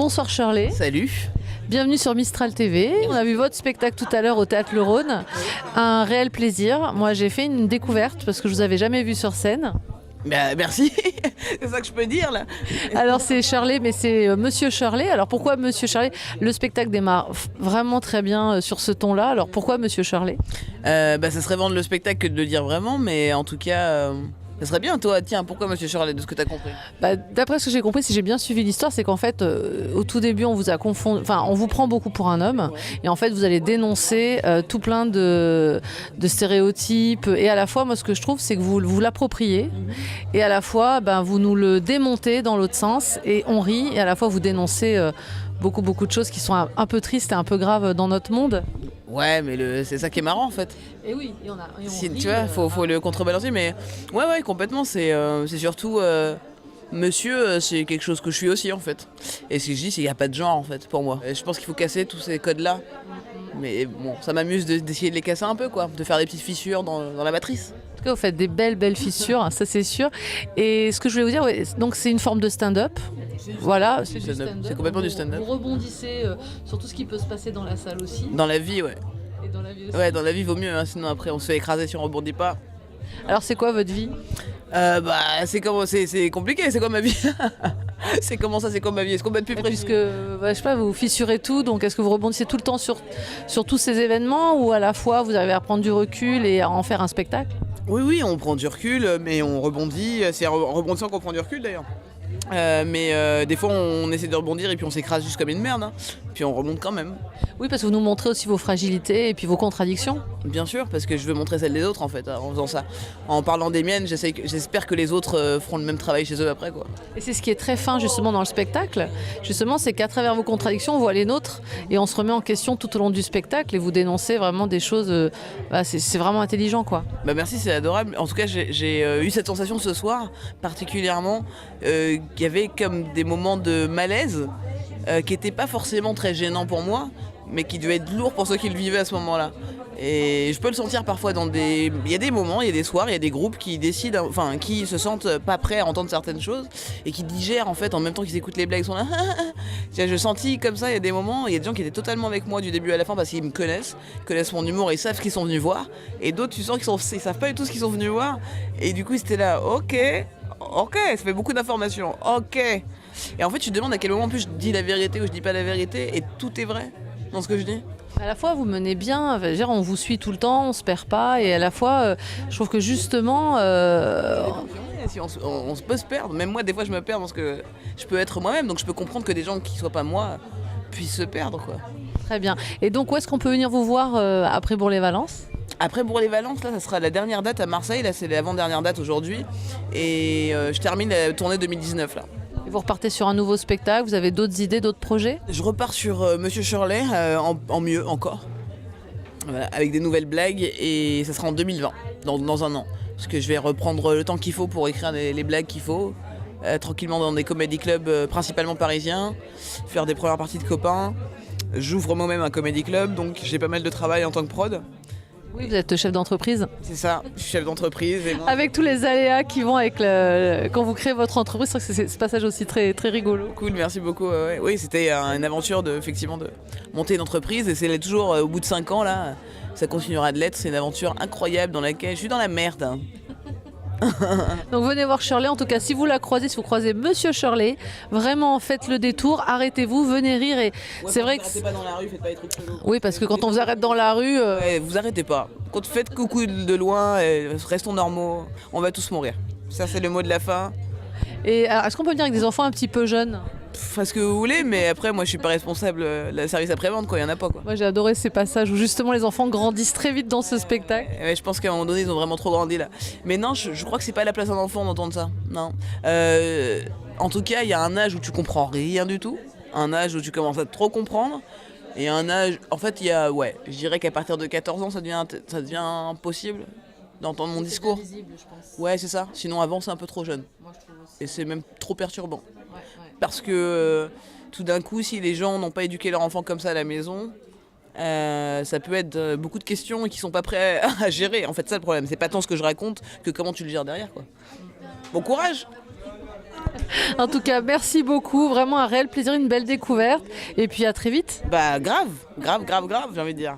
Bonsoir Shirley. Salut. Bienvenue sur Mistral TV. On a vu votre spectacle tout à l'heure au Théâtre Le Rhône. Un réel plaisir. Moi, j'ai fait une découverte parce que je vous avais jamais vu sur scène. Bah, merci, c'est ça que je peux dire là. Alors c'est Shirley, mais c'est Monsieur Shirley. Alors pourquoi Monsieur Shirley? Le spectacle démarre vraiment très bien sur ce ton-là. Alors pourquoi Monsieur Shirley? Ça serait vendre le spectacle que de le dire vraiment, mais en tout cas, ça serait bien. Toi, tiens, pourquoi Monsieur Shirley, de ce que tu as compris? D'après ce que j'ai compris, si j'ai bien suivi l'histoire, c'est qu'en fait, au tout début, on vous a confondu, enfin, on vous prend beaucoup pour un homme, et en fait, vous allez dénoncer tout plein de stéréotypes. Et à la fois, moi, ce que je trouve, c'est que vous l'appropriez, et à la fois, vous nous le démontez dans l'autre sens, et on rit, et à la fois, vous dénoncez beaucoup de choses qui sont un peu tristes et un peu graves dans notre monde. Ouais, mais c'est ça qui est marrant en fait. Et oui, et on Si, rit, tu vois, faut le contrebalancer, mais ouais, complètement. C'est surtout monsieur, c'est quelque chose que je suis aussi en fait. Et ce que je dis, c'est qu'il n'y a pas de genre en fait pour moi. Et je pense qu'il faut casser tous ces codes-là. Mais bon, ça m'amuse d'essayer de les casser un peu, quoi, de faire des petites fissures dans la matrice. En tout cas, vous faites des belles fissures, hein, ça c'est sûr. Et ce que je voulais vous dire, ouais, donc c'est une forme de stand-up. Voilà, c'est du stand-up. C'est complètement du stand-up. Vous rebondissez sur tout ce qui peut se passer dans la salle aussi. Dans la vie, ouais. Et dans la vie aussi. Ouais, dans la vie, vaut mieux, hein, sinon après on se fait écraser si on rebondit pas. Alors c'est quoi votre vie? C'est compliqué, c'est quoi ma vie? C'est comment ça, c'est quoi ma vie? Est-ce qu'on peut être plus précis? Puisque, je sais pas, vous fissurez tout, donc est-ce que vous rebondissez tout le temps sur tous ces événements, ou à la fois vous arrivez à prendre du recul et à en faire un spectacle? Oui, on prend du recul, mais on rebondit. C'est en rebondissant qu'on prend du recul d'ailleurs. Des fois on essaie de rebondir et puis on s'écrase juste comme une merde, hein. Puis on remonte quand même. Oui, parce que vous nous montrez aussi vos fragilités et puis vos contradictions. Bien sûr, parce que je veux montrer celles des autres en fait, en faisant ça. En parlant des miennes, j'espère que les autres feront le même travail chez eux après, quoi. Et c'est ce qui est très fin justement dans le spectacle, justement, c'est qu'à travers vos contradictions, on voit les nôtres et on se remet en question tout au long du spectacle et vous dénoncez vraiment des choses, c'est vraiment intelligent, quoi. Merci, c'est adorable. En tout cas, j'ai eu cette sensation ce soir, particulièrement, qu'il y avait comme des moments de malaise qui n'étaient pas forcément très gênants pour moi, mais qui devaient être lourds pour ceux qui le vivaient à ce moment-là. Et je peux le sentir parfois il y a des moments, il y a des soirs, il y a des groupes qui décident, enfin, qui se sentent pas prêts à entendre certaines choses et qui digèrent en fait en même temps qu'ils écoutent les blagues. Ils sont là. J'ai senti comme ça, il y a des moments, il y a des gens qui étaient totalement avec moi du début à la fin parce qu'ils me connaissent mon humour et ils savent ce qu'ils sont venus voir. Et d'autres, tu sens qu'ils savent pas du tout ce qu'ils sont venus voir. Et du coup, c'était là, ok, ça fait beaucoup d'informations, ok. Et en fait, tu te demandes à quel moment en plus je dis la vérité ou je dis pas la vérité et tout est vrai dans ce que je dis. À la fois, vous menez bien, on vous suit tout le temps, on se perd pas, et à la fois, je trouve que justement... Si on peut se perdre, même moi des fois je me perds parce que je peux être moi-même, donc je peux comprendre que des gens qui soient pas moi puissent se perdre, quoi. Très bien. Et donc où est-ce qu'on peut venir vous voir après Bourg-les-Valences? Après Bourg-les-Valences, là, ça sera la dernière date à Marseille, là c'est l'avant-dernière date aujourd'hui, et je termine la tournée 2019 là. Et vous repartez sur un nouveau spectacle, vous avez d'autres idées, d'autres projets? Je repars sur Monsieur Shirley, en mieux encore, voilà, avec des nouvelles blagues, et ça sera en 2020, dans un an. Parce que je vais reprendre le temps qu'il faut pour écrire les blagues qu'il faut, tranquillement dans des comedy clubs principalement parisiens, faire des premières parties de copains. J'ouvre moi-même un comedy club, donc j'ai pas mal de travail en tant que prod. Oui, vous êtes chef d'entreprise. C'est ça, je suis chef d'entreprise. Et moi... Avec tous les aléas qui vont avec quand vous créez votre entreprise, c'est vrai que c'est ce passage aussi très, très rigolo. Cool, merci beaucoup. Ouais. Oui, c'était une aventure effectivement de monter une entreprise et c'est toujours au bout de 5 ans là, ça continuera de l'être. C'est une aventure incroyable dans laquelle je suis dans la merde, hein. Donc venez voir Shirley, en tout cas si vous la croisez, si vous croisez Monsieur Shirley, vraiment faites le détour, arrêtez-vous, venez rire et c'est vrai que... Arrêtez pas dans la rue, faites pas des trucs chelous. Oui, parce que quand on vous arrête dans la rue... vous arrêtez pas. Quand faites coucou de loin, restons normaux, on va tous mourir. Ça c'est le mot de la fin. Et alors, est-ce qu'on peut venir avec des enfants un petit peu jeunes? Faites ce que vous voulez, mais après moi je suis pas responsable de la service après-vente, quoi, il y en a pas, quoi. Moi j'ai adoré ces passages où justement les enfants grandissent très vite dans ce spectacle. Ouais, je pense qu'à un moment donné ils ont vraiment trop grandi là. Mais non, je crois que c'est pas la place d'un enfant d'entendre ça, non. En tout cas il y a un âge où tu comprends rien du tout, un âge où tu commences à trop comprendre, et un âge, en fait il y a, je dirais qu'à partir de 14 ans ça devient possible d'entendre mon discours. Visible, je pense. Ouais, c'est ça, sinon avant c'est un peu trop jeune. Moi, je trouve aussi. Et c'est même trop perturbant. Ouais. Parce que tout d'un coup, si les gens n'ont pas éduqué leur enfant comme ça à la maison, ça peut être beaucoup de questions qui sont pas prêts à gérer. En fait, ça le problème, c'est pas tant ce que je raconte que comment tu le gères derrière, quoi. Bon courage! En tout cas, merci beaucoup. Vraiment un réel plaisir, une belle découverte. Et puis à très vite. Bah grave, j'ai envie de dire.